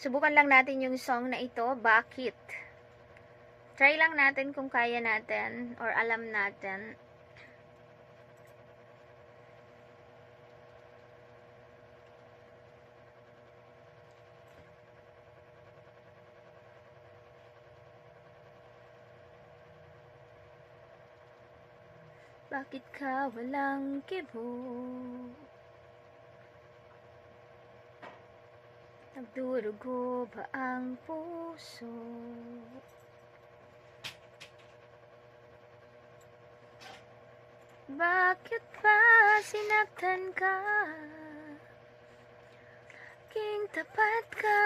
Subukan lang natin yung song na ito, Bakit? Try lang natin kung kaya natin or alam natin. Bakit ka walang kibo? Nagdurugo ba ang puso? Bakit ba sinaktan ka? King tapat ka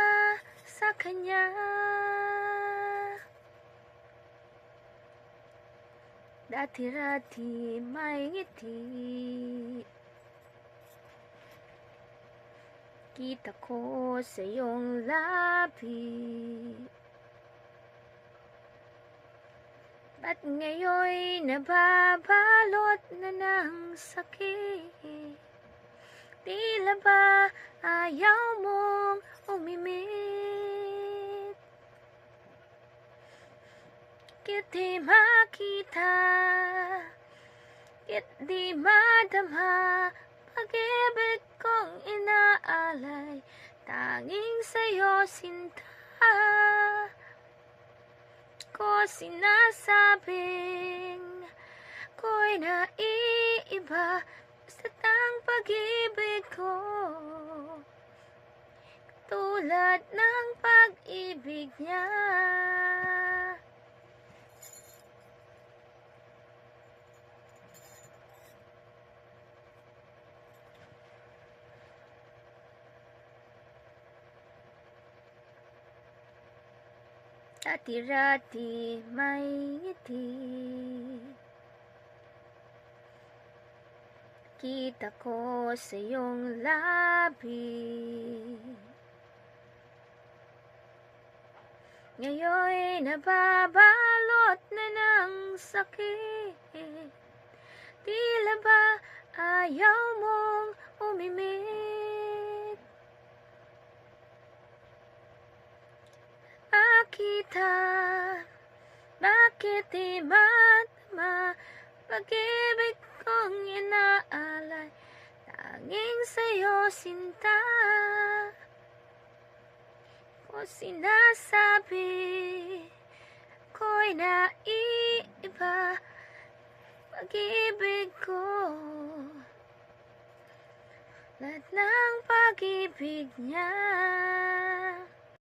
sa kanya. Dati-rati may ngiti, kita ko sa iyong labi. Ba't ngayoy nababalot na ng sakit? Tila ba ayaw mong umimik? Kit di makita, kit di madama, pag-ibig kong inaalay, tanging sa'yo sinta. Ko sinasabing ko'y naiiba, basta't ang pag-ibig ko tulad ng pag-ibig niya. Dati-rati may ngiti, kita ko sa iyong labi. Ngayoy nababalot na ng sakit. Tila ba ayaw mong umimik? Akita, bakit di madama, pag-ibig kong inaalay, tanging sa'yo sinta. Ko sinasabi ko'y naiiba, pag-ibig ko lahat ng pag-ibig niya.